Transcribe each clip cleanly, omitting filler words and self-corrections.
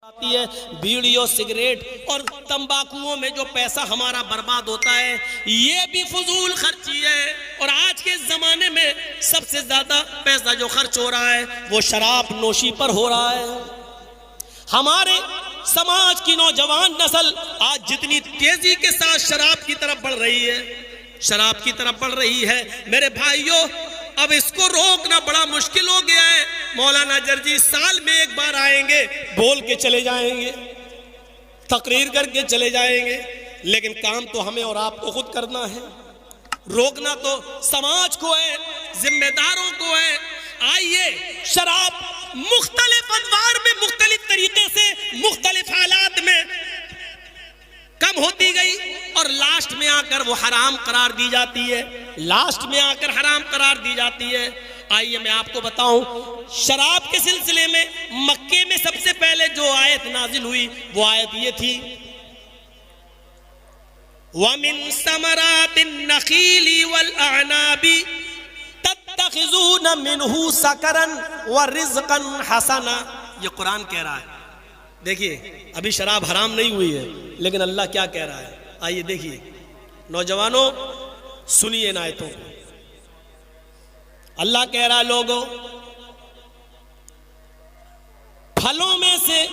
आती है, बीड़ियों सिगरेट और तंबाकुओं में जो पैसा हमारा बर्बाद होता है ये भी फजूल खर्ची है। और आज के जमाने में सबसे ज्यादा पैसा जो खर्च हो रहा है वो शराब नोशी पर हो रहा है। हमारे समाज की नौजवान नस्ल आज जितनी तेजी के साथ शराब की तरफ बढ़ रही है, शराब की तरफ बढ़ रही है, मेरे भाइयों अब इसको रोकना बड़ा मुश्किल हो गया है। मौलाना जर्जी साल में एक बार आएंगे, बोल के चले जाएंगे, तकरीर करके चले जाएंगे, लेकिन काम तो हमें और आपको खुद करना है। रोकना तो समाज को है, जिम्मेदारों को है। आइए, शराब मुख्तलिफ अनवार में मुख्तलिफ तरीके से मुख्तलिफ हालात में कम होती गई और लास्ट में आकर वो हराम करार दी जाती है, लास्ट में आकर हराम करार दी जाती है। आइए मैं आपको बताऊं, शराब के सिलसिले में मक्के में सबसे पहले जो आयत नाजिल हुई वो आयत ये थी, वमिन समरातिन नखीली वल अनाबी तत्तखिज़ून मिनहु सकरन व रिज़क़न हसना। ये कुरान कह रहा है। देखिए, अभी शराब हराम नहीं हुई है, लेकिन अल्लाह क्या कह रहा है, आइए देखिए। नौजवानों सुनिए इन आयतों को। अल्लाह कह रहा है, लोगों फलों में से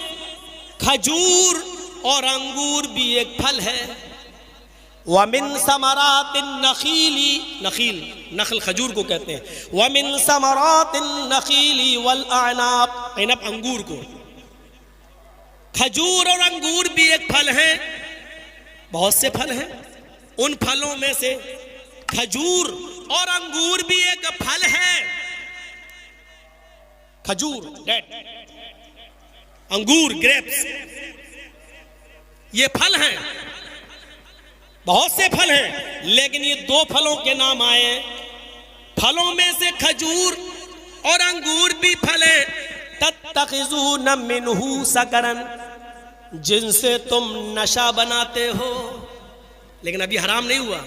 खजूर और अंगूर भी एक फल है। वमिन समरातिन नखीली, नखील नखल खजूर को कहते हैं, वमिन समरातिन नखीली वल अनाब, इनब अंगूर को। खजूर और अंगूर भी एक फल है, बहुत से फल हैं, उन फलों में से खजूर और अंगूर भी एक फल है। खजूर डेट, अंगूर ग्रेप्स, ये फल हैं, बहुत से फल हैं, लेकिन ये दो फलों के नाम आए। फलों में से खजूर और अंगूर भी फल है। तत्तखिज़ून मिनहु सकरन, जिनसे तुम नशा बनाते हो, लेकिन अभी हराम नहीं हुआ।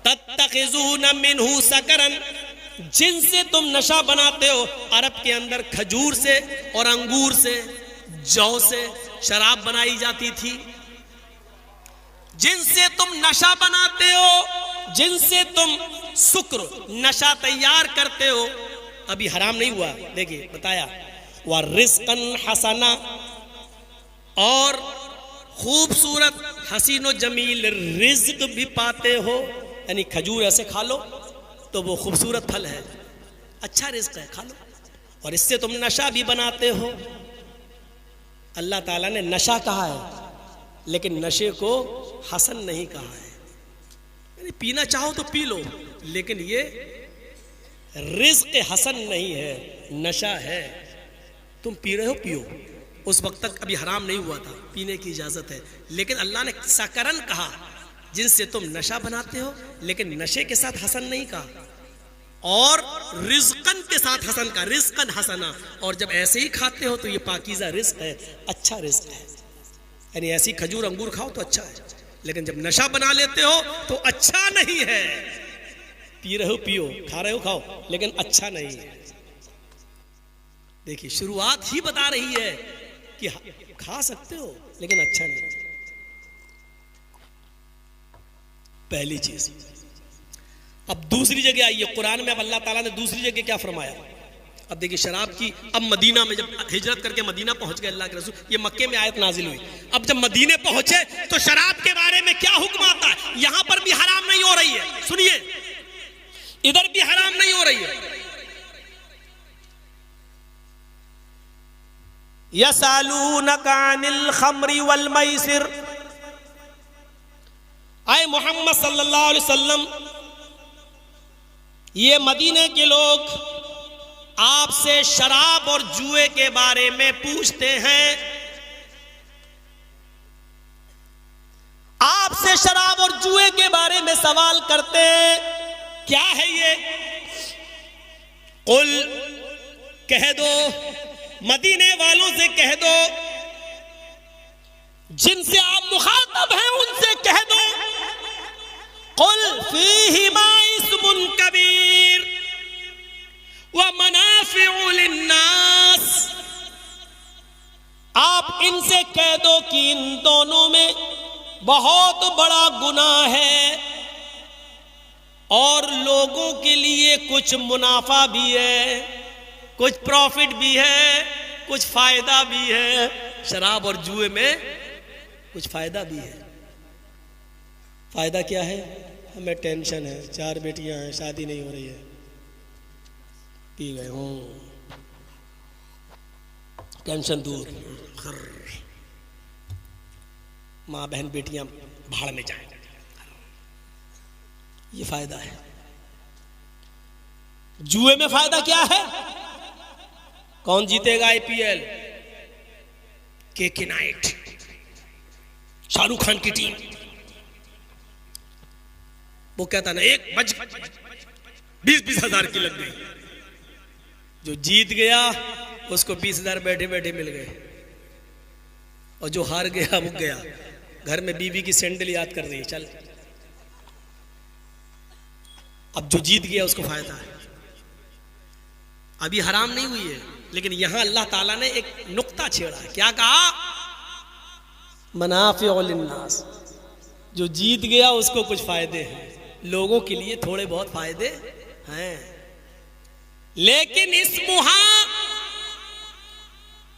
तत्तखिज़ून मिनहु सकरन, जिनसे तुम नशा बनाते हो। अरब के अंदर खजूर से और अंगूर से, जौ से शराब बनाई जाती थी। जिनसे तुम नशा बनाते हो, जिनसे तुम सुक्र नशा तैयार करते हो, अभी हराम नहीं हुआ। देखिए बताया, व रिज़क़न हसना, और खूबसूरत हसीन व जमील रिज़्क भी पाते हो। यानी खजूर ऐसे खा लो तो वो खूबसूरत फल है, अच्छा रिज़्क है, खा लो। और इससे तुम नशा भी बनाते हो। अल्लाह ताला ने नशा कहा है, लेकिन नशे को हसन नहीं कहा है। यानी पीना चाहो तो पी लो, लेकिन ये रिज़्क हसन नहीं है, नशा है। तुम पी रहे हो, पियो, उस वक्त तक अभी हराम नहीं हुआ था, पीने की इजाजत है। लेकिन अल्लाह ने सकरन कहा, जिनसे तुम नशा बनाते हो, लेकिन नशे के साथ हसन नहीं कहा। और रिज़क़न के साथ हसन का, रिज़क़न हसना। और जब ऐसे ही खाते हो तो ये पाकीज़ा रिज़्क है, अच्छा रिज़्क है। यानी ऐसी खजूर अंगूर खाओ तो अच्छा है, लेकिन जब नशा बना लेते हो तो अच्छा नहीं है। पी रहे हो पियो, खा रहे हो खाओ, लेकिन अच्छा नहीं है। देखिए, शुरुआत ही बता रही है कि खा सकते हो, लेकिन अच्छा नहीं। पहली चीज। अब दूसरी जगह आइए कुरान में। अब अल्लाह ताला ने दूसरी जगह क्या फरमाया। अब देखिए, शराब की, अब मदीना में जब हिजरत करके मदीना पहुंच गए अल्लाह के रसूल, ये मक्के में आयत नाजिल हुई। अब जब मदीने पहुंचे तो शराब के बारे में क्या हुक्म आता है। यहां पर भी हराम नहीं हो रही है, सुनिए, इधर भी हराम नहीं हो रही है। यसअलूनका अनिल खम्रि वल मैसिर, आए मोहम्मद सल्लल्लाहु अलैहि वसल्लम, ये मदीने के लोग आपसे शराब और जुए के बारे में पूछते हैं। आपसे शराब और जुए के बारे में सवाल करते हैं, क्या है ये। कुल, कह दो, मदीने वालों से कह दो, जिनसे आप मुखातब हैं उनसे कह दो, कुल फीहिमा इस्मुन कबीर व मनाफिउ लिन्नास, आप इनसे कह दो कि इन दोनों में बहुत बड़ा गुनाह है और लोगों के लिए कुछ मुनाफा भी है, कुछ प्रॉफिट भी है, कुछ फायदा भी है। शराब और जुए में कुछ फायदा भी है। फायदा क्या है? हमें टेंशन है, 4 बेटियां हैं, शादी नहीं हो रही है, पी गए हूं, टेंशन दूर, माँ बहन बेटियां भाड़ में जाए, ये फायदा है। जुए में फायदा क्या है? कौन जीतेगा आईपीएल? के नाइट, शाहरुख खान की टीम। वो कहता ना 1 बज 20-20 हजार की लग गई। जो जीत गया उसको 20,000 बैठे बैठे मिल गए, और जो हार गया वो गया घर में बीवी की सैंडल याद कर रही है, चल। अब जो जीत गया उसको फायदा है। अभी हराम नहीं हुई है, लेकिन यहां अल्लाह ताला ने एक नुक्ता छेड़ा है। क्या कहा? मनाफिउ लिन्नास। जो जीत गया उसको कुछ फायदे हैं, लोगों के लिए थोड़े बहुत फायदे हैं, लेकिन इस्मुहा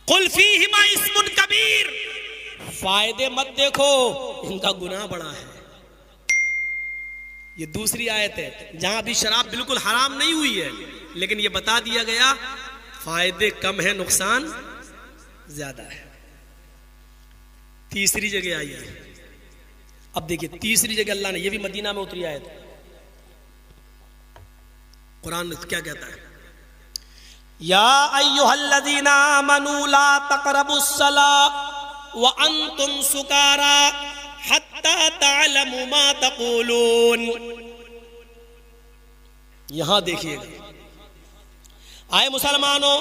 कुल फीहिमा इस्मुन कबीर। फायदे मत देखो, इनका गुनाह बड़ा है। ये दूसरी आयत है जहां भी शराब बिल्कुल हराम नहीं हुई है, लेकिन ये बता दिया गया फायदे कम है, नुकसान ज्यादा है। तीसरी जगह आई है। अब देखिए तीसरी जगह अल्लाह ने, ये भी मदीना में उतरी आयत, कुरान क्या कहता है? या अय्युहल्लज़ीना आमनू ला तक़रबुस्सला व अंतुम सुकारा हत्ता तअलमू मा तक़ूलून। यहां देखिएगा, आए मुसलमानों,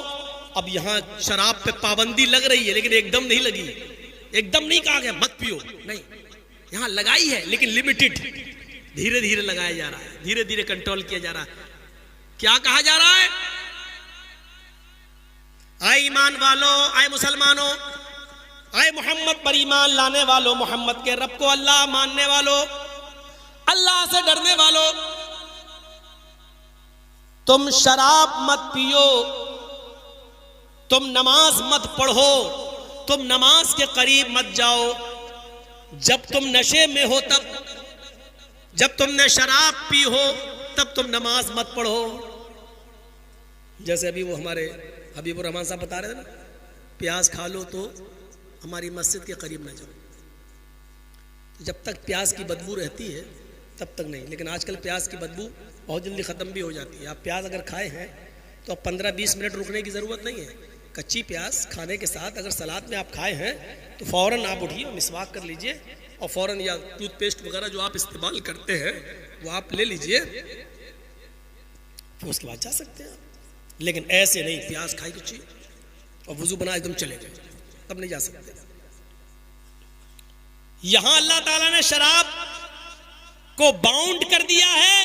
अब यहां शराब पे पाबंदी लग रही है, लेकिन एकदम नहीं लगी। एकदम नहीं कहा गया मत पियो, नहीं, यहां लगाई है लेकिन लिमिटेड, धीरे धीरे लगाया जा रहा है, धीरे धीरे कंट्रोल किया जा रहा है। क्या कहा जा रहा है? आए ईमान वालों, आए मुसलमानों, आए मोहम्मद पर ईमान लाने वालों, मोहम्मद के रब को अल्लाह मानने वालों, अल्लाह से डरने वालों, तुम शराब मत पियो, तुम नमाज मत पढ़ो, तुम नमाज के करीब मत जाओ। जब तुम नशे में हो तब, जब तुमने शराब पी हो तब तुम नमाज मत पढ़ो। जैसे अभी वो हमारे हबीबुर रहमान साहब बता रहे थे ना, प्याज खा लो तो हमारी मस्जिद के करीब ना जाओ। जब तक प्याज की बदबू रहती है तब तक नहीं, लेकिन आजकल प्याज की बदबू बहुत जल्दी ख़त्म भी हो जाती है। आप प्याज अगर खाए हैं तो अब 15-20 मिनट रुकने की ज़रूरत नहीं है। कच्ची प्याज खाने के साथ अगर सलाद में आप खाए हैं तो फ़ौरन आप उठिए, मिसवाक कर लीजिए और फ़ौरन, या टूथपेस्ट वगैरह जो आप इस्तेमाल करते हैं वो आप ले लीजिए, फिर उसके बाद जा सकते हैं। लेकिन ऐसे नहीं, प्याज खाई कच्ची और वुजू बना एकदम चले गए, तब नहीं जा सकते। यहां अल्लाह ताला ने शराब को बाउंड कर दिया है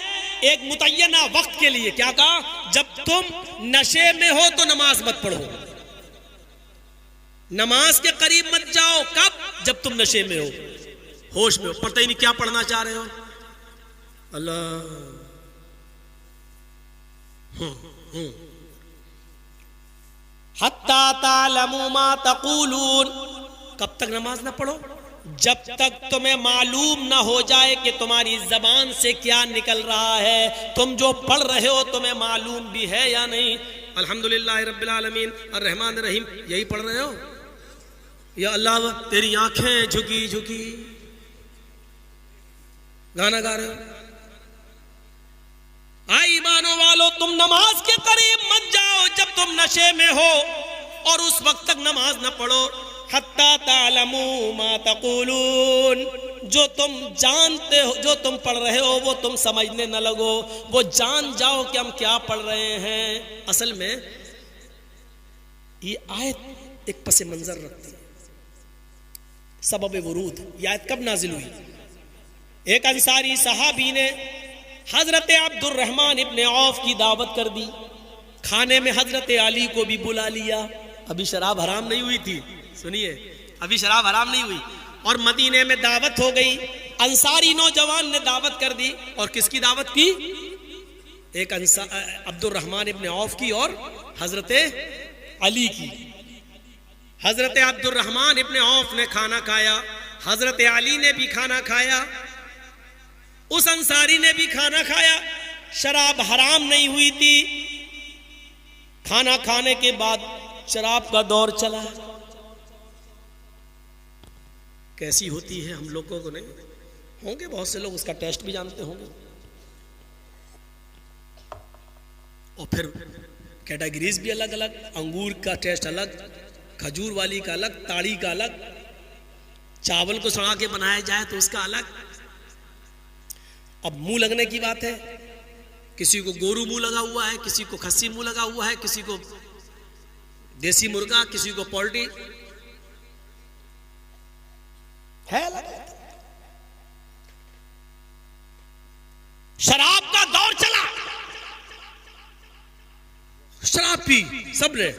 एक मुतय्यना वक्त के लिए। क्या कहा? जब तुम नशे में हो तो नमाज मत पढ़ो, नमाज के करीब मत जाओ। कब? जब तुम नशे में हो, होश में हो, पता ही नहीं क्या पढ़ना चाह रहे हो। अल्लाह हत्ता तालमू मा तक़ूलून। कब तक नमाज ना पढ़ो? जब तक तुम्हें मालूम ना हो जाए कि तुम्हारी जबान से क्या निकल रहा है। तुम जो पढ़ रहे हो तुम्हें मालूम भी है या नहीं? अल्हम्दुलिल्लाह रब्बिल आलमीन अर्रहमान रहीम, यही पढ़ रहे हो? या अल्लाह तेरी आंखें झुकी झुकी गाना गा रहे हो? आई ईमानों वालों, तुम नमाज के करीब मत जाओ जब तुम नशे में हो, और उस वक्त तक नमाज न पढ़ो। हत्ता तालमू मा तक़ूलून, जो तुम जानते हो, जो तुम पढ़ रहे हो वो तुम समझने न लगो, वो जान जाओ कि हम क्या पढ़ रहे हैं। असल में ये आयत एक पस मंजर रखती है। सबब वरूद, ये आयत कब नाजिल हुई? एक अंसारी सहाबी ने हजरत अब्दुर्रहमान इब्ने औफ की दावत कर दी, खाने में हजरत अली को भी बुला लिया। अभी शराब हराम नहीं हुई थी, सुनिए, अभी शराब हराम नहीं हुई। और मदीने में दावत हो गई, अंसारी नौजवान ने दावत कर दी। और किसकी दावत की? एक अब्दुर्रहमान इब्न औफ की और हजरत अली की। हजरत अब्दुर्रहमान इब्न औफ ने खाना खाया, हजरत अली ने भी खाना खाया, उस अंसारी ने भी खाना खाया। शराब हराम नहीं हुई थी। खाना खाने के बाद शराब का दौर चला। कैसी होती है हम लोगों को नहीं होंगे, बहुत से लोग उसका टेस्ट भी जानते होंगे। और फिर कैटेगरीज भी अलग अलग, अंगूर का टेस्ट अलग, खजूर वाली का अलग, ताड़ी का अलग, चावल को सड़ा के बनाया जाए तो उसका अलग। अब मुंह लगने की बात है, किसी को गोरू मुंह लगा हुआ है, किसी को खस्सी मुंह लगा हुआ है, किसी को देसी मुर्गा, किसी को पोल्ट्री है अलग। शराब का दौर चला, शराब पी सबने।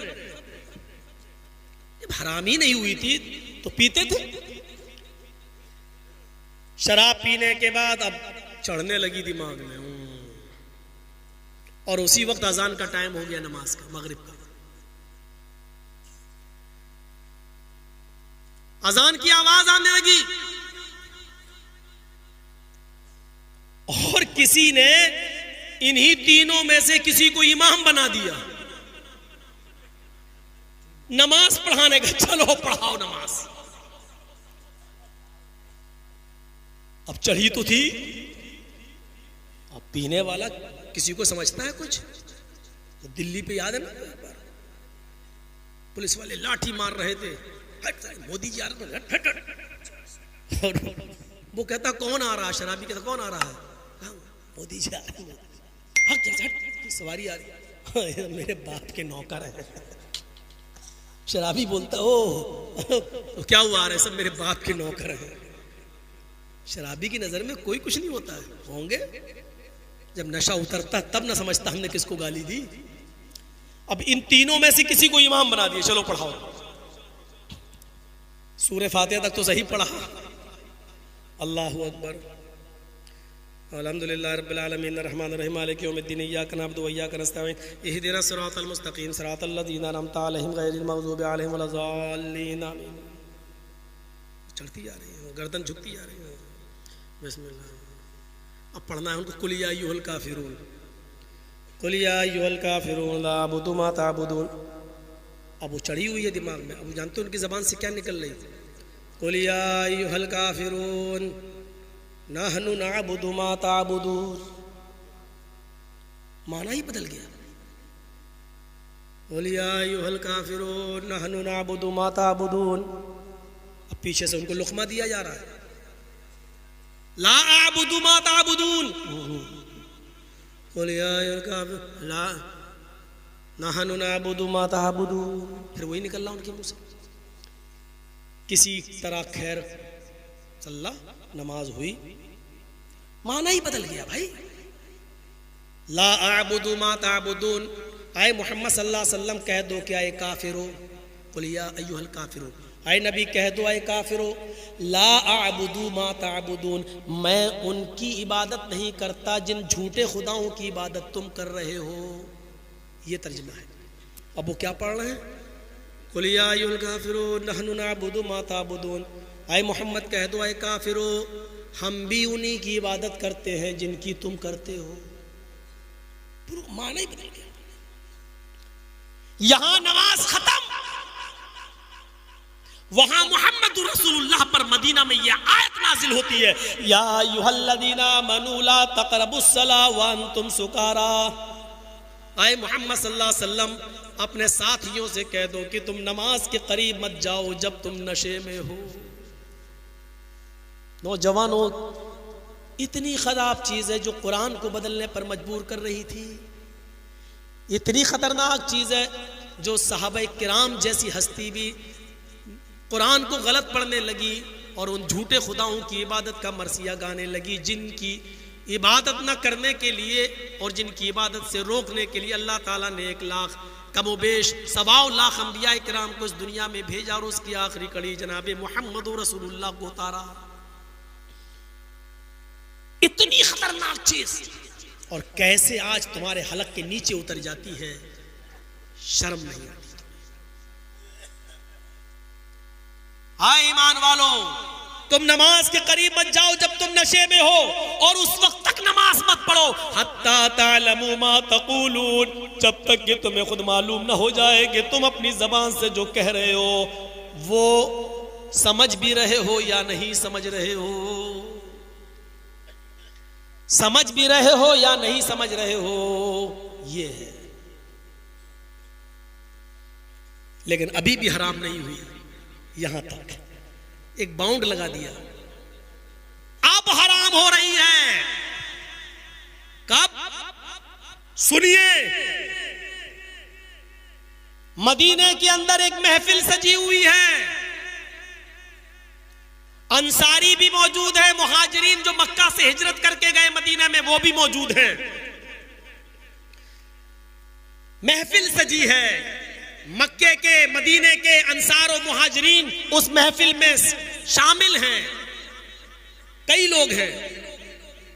जब हरामी नहीं हुई थी तो पीते थे। शराब पीने के बाद अब चढ़ने लगी दिमाग में, और उसी वक्त अजान का टाइम हो गया, नमाज का, मगरिब का। अजान की आवाज आने लगी और किसी ने इन्हीं तीनों में से किसी को इमाम बना दिया नमाज पढ़ाने का। चलो पढ़ाओ नमाज। अब चढ़ी तो थी, अब पीने वाला किसी को समझता है कुछ? तो दिल्ली पे याद है ना, पुलिस वाले लाठी मार रहे थे, मोदी जी आ रहे थे, और वो कहता कौन आ रहा है? शराबी कहता कौन आ रहा है? मोदी जी आ रहे हैं। सवारी आ रही है, मेरे बाप के नौकर है। शराबी बोलता ओ तो क्या हुआ, आ रहे सब मेरे बाप के नौकर हैं। शराबी की नजर में कोई कुछ नहीं होता है, होंगे जब नशा उतरता तब ना समझता हमने किसको गाली दी। अब इन तीनों में से किसी को इमाम बना दिया, चलो पढ़ाओ। सूरह फातिहा तक तो सही पढ़ा, अल्लाहु अकबर, अल्हम्दुलिल्लाह रब्बिल आलमीन अर्रहमानिर रहीम मालिकि यौमिद्दीन इय्याका नअबुदु व इय्याका नस्तईन इहदिना सिरातल मुस्तकीम सिरातल लज़ीना अनअमता अलैहिम गैरिल मग़ज़ूबि अलैहिम वलज़ाल्लीन आमीन। चढ़ती जा रही है, गर्दन झुकती जा रही है। बिस्मिल्लाह। अब पढ़ना है उनको, कुल या अय्युहल काफिरून, कुल या अय्युहल काफिरून ला अअबुदु मा तअबुदून। अब वो चढ़ी हुई है दिमाग में। अब वो जानते हैं उनकी ज़बान से क्या निकल रही? कुल या अय्युहल काफिरून नहनु नअबुदु मा तअबुदून। माना ही बदल गया। कुल या अय्युहल काफिरून नहनु नअबुदु मा तअबुदून। अब पीछे से उनको लुक़मा दिया जा रहा है, ला अअबुदु मा तअबुदून। कुल या अय्युहल काफिरून ला नहनु नअबुदु मा तअबुदून। फिर वही निकल रहा उनके मुंह से। किसी तरह खैर सल्ला, नमाज हुई, माना ही बदल गया भाई। ला अअबुदु मा तअबुदून। आए मोहम्मद सल्लल्लाहु अलैहि वसल्लम कह दो कि आए काफिरो, कुल या अय्युहल काफिरून। आए नबी कह दो आए काफिरो, ला अअबुदु मा तअबुदून, मैं उनकी इबादत नहीं करता जिन झूठे खुदाओं की इबादत तुम कर रहे हो। ये तर्जुमा है। अब वो क्या पढ़ रहे हैं? कुल या अय्युहल काफिरून नहनु नअबुदु मा तअबुदून। आए मोहम्मद कह दो आए काफिरो, हम भी उन्हीं की इबादत करते हैं जिनकी तुम करते हो। पूरा माना ही बदल गया। यहां नमाज खत्म, वहां मोहम्मद रसूलुल्लाह पर मदीना में यह आयत नाजिल होती है, या अय्युहल्लज़ीना आमनू ला तक़रबुस्सला व अंतुम सुकारा। आए मोहम्मद सल्लल्लाहु अलैहि वसल्लम अपने साथियों से कह दो कि तुम नमाज के करीब मत जाओ जब तुम नशे में हो। नौजवानों, इतनी खराब चीज़ है जो कुरान को बदलने पर मजबूर कर रही थी। इतनी खतरनाक चीज़ है जो सहाबा किराम जैसी हस्ती भी कुरान को गलत पढ़ने लगी और उन झूठे खुदाओं की इबादत का मरसिया गाने लगी, जिनकी इबादत न करने के लिए और जिनकी इबादत से रोकने के लिए अल्लाह ताला ने 1 लाख कमोबेश 1.25 लाख अंबिया इकराम को इस दुनिया में भेजा और उसकी आखिरी कड़ी जनाबे मोहम्मद रसूलुल्लाह को उतारा। इतनी खतरनाक चीज, और कैसे आज तुम्हारे हलक के नीचे उतर जाती है, शर्म नहीं आती। हाय ईमान वालों, तुम नमाज के करीब मत जाओ जब तुम नशे में हो, और उस वक्त तक नमाज मत पढ़ो हत्ता तालमू मा तक़ूलून, जब तक कि तुम्हें खुद मालूम ना हो जाए कि तुम अपनी जबान से जो कह रहे हो वो समझ भी रहे हो या नहीं समझ रहे हो, समझ भी रहे हो या नहीं समझ रहे हो, ये है। लेकिन अभी भी हराम नहीं हुई, यहां तक एक बाउंड लगा दिया, अब हराम हो रही है। कब? सुनिए, मदीने के अंदर एक महफिल सजी हुई है, अंसारी भी मौजूद है, मुहाजिरीन जो मक्का से हिजरत करके गए मदीना में वो भी मौजूद हैं। महफिल सजी है, मक्के के मदीने के अंसार और मुहाजिरीन उस महफिल में शामिल हैं। कई लोग हैं,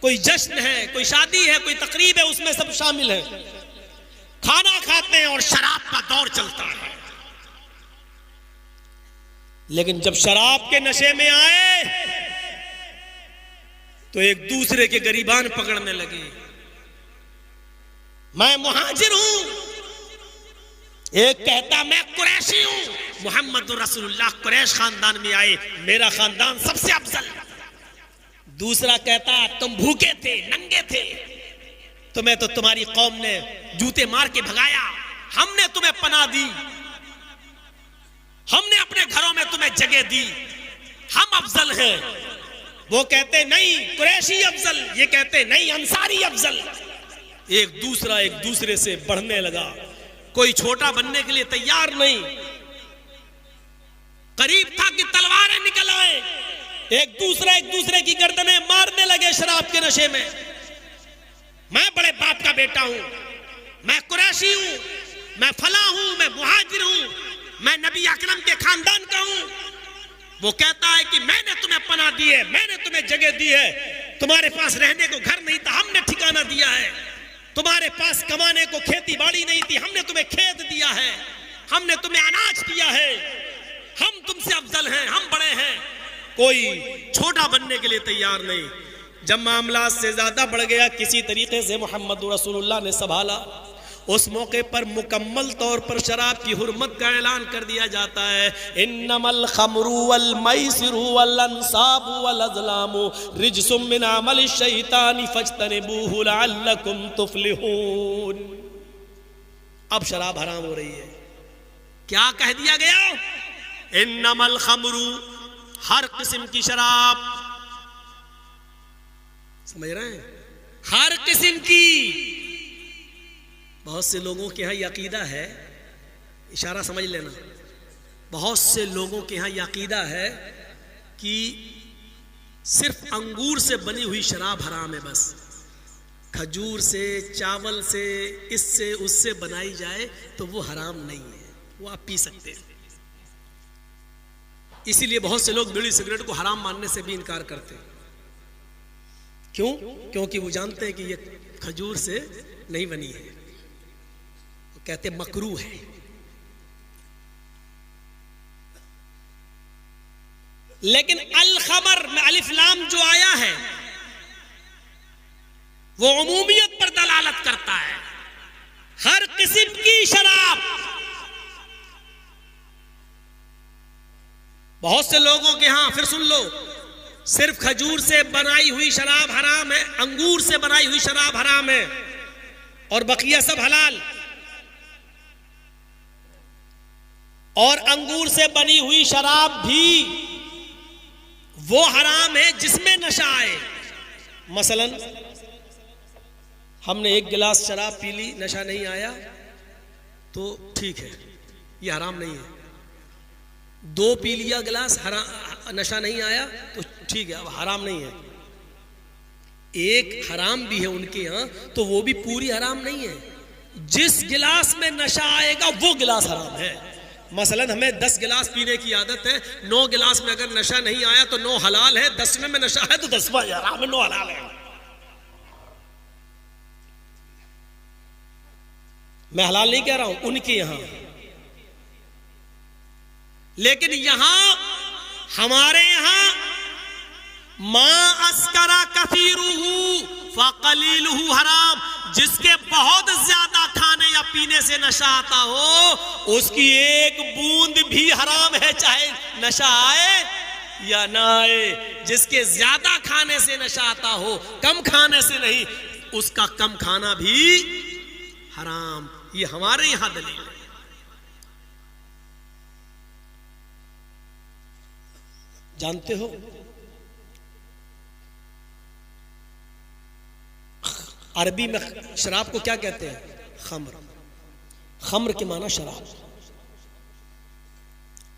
कोई जश्न है, कोई शादी है, कोई तकरीब है, उसमें सब शामिल हैं। खाना खाते हैं और शराब का दौर चलता है। लेकिन जब शराब के नशे में आए तो एक दूसरे के गरीबान पकड़ने लगे। मैं मुहाजिर हूं, एक कहता मैं कुरैशी हूं, मोहम्मद रसूलुल्लाह कुरैश खानदान में आए, मेरा खानदान सबसे अफजल। दूसरा कहता तुम भूखे थे, नंगे थे, तुम्हें तो तुम्हारी कौम ने जूते मार के भगाया, हमने तुम्हें पनाह दी, हमने अपने घरों में तुम्हें जगह दी, हम अफजल हैं। वो कहते नहीं कुरैशी अफजल, ये कहते नहीं अंसारी अफजल। एक दूसरे से बढ़ने लगा, कोई छोटा बनने के लिए तैयार नहीं, करीब था कि तलवारें निकल आए, एक दूसरे की गर्दनें मारने लगे शराब के नशे में। मैं बड़े बाप का बेटा हूं, मैं कुरैशी हूं, मैं फला हूं, मैं मुहाजिर हूं, मैं नबी अकरम के खानदान का हूं। वो कहता है कि मैंने तुम्हें पनाह दी है, मैंने तुम्हें जगह दी है, तुम्हारे पास रहने को घर नहीं था, हमने ठिकाना दिया है, तुम्हारे पास कमाने को खेती बाड़ी नहीं थी, हमने तुम्हें खेत दिया है, हमने तुम्हें अनाज दिया है, हम तुमसे अफजल हैं, हम बड़े हैं। कोई छोटा बनने के लिए तैयार नहीं। जब मामला से ज्यादा बढ़ गया, किसी तरीके से मोहम्मद रसूलुल्लाह ने संभाला। उस मौके पर मुकम्मल तौर पर शराब की हुर्मत का ऐलान कर दिया जाता है। इन्नमल खमरु वल मैसिरु वल अंसाबु वल अज़लामु रिज्सुम मिन अमलि शैतानी फज्तनिबूहु लअल्लकुम तुफ्लिहून। अब शराब हराम हो रही है। क्या कह दिया गया? इन्नमल खमरु, हर किस्म की शराब, समझ रहे हैं, हर किस्म की। बहुत से लोगों के यहाँ ये अकीदा है, इशारा समझ लेना, बहुत से लोगों के यहाँ ये अकीदा है कि सिर्फ अंगूर से बनी हुई शराब हराम है, बस खजूर से, चावल से, इससे उससे बनाई जाए तो वो हराम नहीं है, वो आप पी सकते हैं। इसीलिए बहुत से लोग बीड़ी सिगरेट को हराम मानने से भी इनकार करते हैं। क्यों? क्योंकि वो जानते हैं कि ये खजूर से नहीं बनी है, वो कहते मकरूह है। लेकिन अल खमर में अलिफ लाम जो आया है वो उमूमियत पर दलालत करता है। हर किस्म की शराब, बहुत से लोगों के यहां, फिर सुन लो, सिर्फ खजूर से बनाई हुई शराब हराम है, अंगूर से बनाई हुई शराब हराम है, और बकिया सब हलाल। और अंगूर से बनी हुई शराब भी वो हराम है जिसमें नशा आए। मसलन हमने एक गिलास शराब पी ली, नशा नहीं आया तो ठीक है, ये हराम नहीं है। 2 पी लिया गिलास, नशा नहीं आया तो ठीक है, अब हराम नहीं है। एक हराम भी है उनके यहाँ, तो वो भी पूरी हराम नहीं है, जिस गिलास में नशा आएगा वो गिलास हराम है। मसलन हमें 10 गिलास पीने की आदत है, 9 गिलास में अगर नशा नहीं आया तो 9 हलाल है, 10वें में नशा है तो 10वां हराम है, 9 हलाल है। मैं हलाल नहीं कह रहा हूं उनके यहां, लेकिन यहां हमारे यहां मां अस्करा कसीरुहु फकलीलुहु हराम, जिसके बहुत ज्यादा खाने या पीने से नशा आता हो उसकी एक बूंद भी हराम है, चाहे नशा आए या ना आए। जिसके ज्यादा खाने से नशा आता हो, कम खाने से नहीं, उसका कम खाना भी हराम। ये हमारे यहां दलील है। जानते हो अरबी में शराब को क्या कहते हैं? खम्र। खम्र के माना शराब।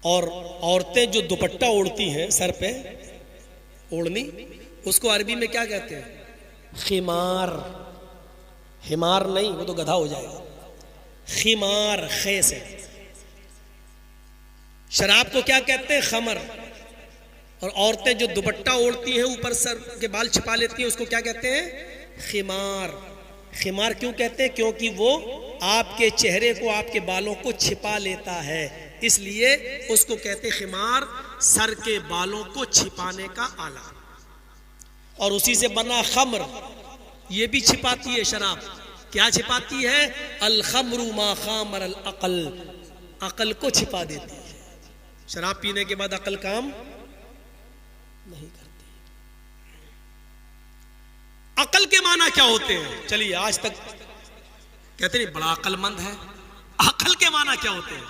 और औरतें जो दुपट्टा ओढ़ती हैं सर पे, ओढ़नी, उसको अरबी में क्या कहते हैं? खिमार। हिमार नहीं, वो तो गधा हो जाएगा। खिमार, खे से। शराब को क्या कहते हैं? खमर। और औरतें जो दुपट्टा ओढ़ती हैं, ऊपर सर के बाल छिपा लेती हैं, उसको क्या कहते हैं? खिमार। खिमार क्यों कहते हैं? क्योंकि वो आपके चेहरे को, आपके बालों को छिपा लेता है, इसलिए उसको कहते हैं खिमार। सर के बालों को छिपाने का आला। और उसी से बना खम्र, ये भी छिपाती है शराब। क्या छिपाती है? अल खम्रु मा खामर अल अकल, अकल को छिपा देती है। शराब पीने के बाद अकल काम नहीं करती। अकल के माना क्या होते हैं? चलिए, आज तक कहते नहीं बड़ा अकलमंद है। अकल के माना क्या होते हैं?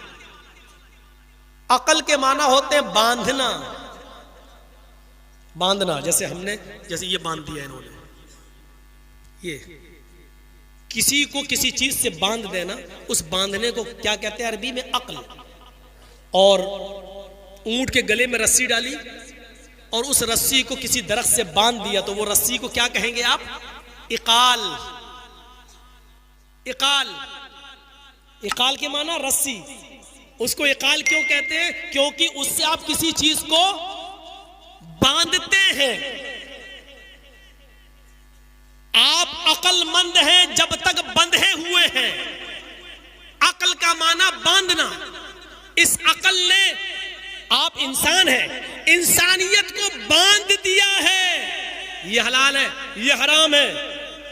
अकल के माना होते हैं बांधना। बांधना, जैसे हमने, जैसे ये बांध दिया इन्होंने, ये किसी को किसी चीज से बांध देना, उस बांधने को क्या कहते हैं अरबी में? अक्ल। और ऊंट के गले में रस्सी डाली और उस रस्सी को किसी दरख्त से बांध दिया, तो वो रस्सी को क्या कहेंगे आप? इकाल। इकाल, इकाल के माना रस्सी। उसको इकाल क्यों कहते हैं? क्योंकि उससे आप किसी चीज को बांधते हैं। आप अकलमंद हैं जब तक बंधे हुए हैं। अकल का माना बांधना। इस अकल ने, आप इंसान हैं, इंसानियत को बांध दिया है। ये हलाल है, ये हराम है,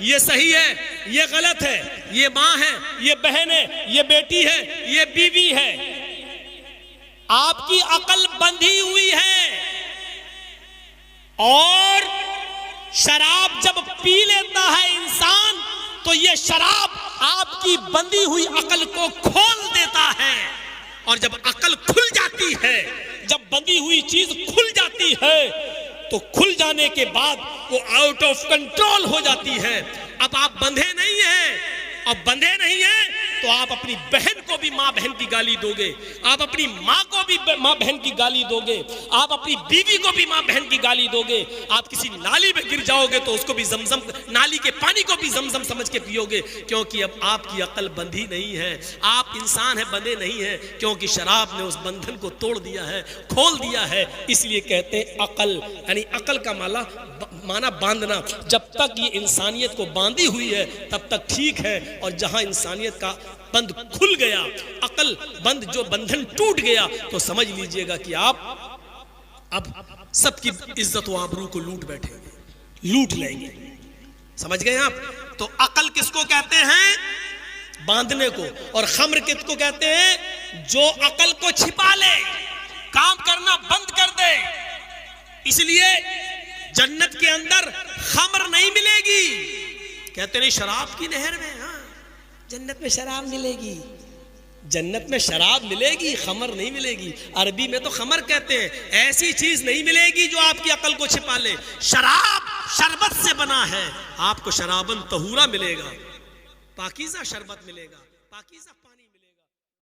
ये सही है, ये गलत है, ये मां है, ये बहन है, ये बेटी है, ये बीवी है। आपकी अकल बंधी हुई है। और शराब जब पी लेता है इंसान, तो ये शराब आपकी बंधी हुई अकल को खोल देता है। और जब अकल खुल जाती है, जब बंधी हुई चीज खुल जाती है, तो खुल जाने के बाद वो आउट ऑफ कंट्रोल हो जाती है। अब आप बंधे नहीं हैं। अब बंधे नहीं हैं तो आप अपनी बहन को भी मां बहन की गाली दोगे, आप अपनी मां को भी मां बहन की गाली दोगे, आप अपनी बीवी को भी मां बहन की गाली दोगे। आप किसी नाली में गिर जाओगे तो उसको भी जमजम, नाली के पानी को भी जमजम समझ के पियोगे, क्योंकि अब आपकी अकल बंधी नहीं है। आप इंसान है, बंधे नहीं है, क्योंकि शराब ने उस बंधन को तोड़ दिया है, खोल दिया है। इसलिए कहते हैं अकल, यानी अकल का माना बांधना। जब तक ये इंसानियत को बांधी हुई है तब तक ठीक है, और जहां इंसानियत का बंद खुल गया, अकल बंद, जो बंधन टूट गया, तो समझ लीजिएगा कि आप अब सबकी इज्जत व आबरू को लूट बैठेंगे, लूट लेंगे। समझ गए आप? तो अकल किसको कहते हैं? बांधने को। और खम्र किसको कहते हैं? जो अकल को छिपा ले, काम करना बंद कर दे। इसलिए जन्नत के अंदर खम्र नहीं मिलेगी। कहते नहीं शराब की नहर में, हाँ जन्नत में शराब मिलेगी, जन्नत में शराब मिलेगी, खमर नहीं मिलेगी। अरबी में तो खमर कहते हैं। ऐसी चीज नहीं मिलेगी जो आपकी अकल को छिपा ले। शराब शरबत से बना है, आपको शराबन तहूरा मिलेगा, पाकीज़ा शरबत मिलेगा, पाकीज़ा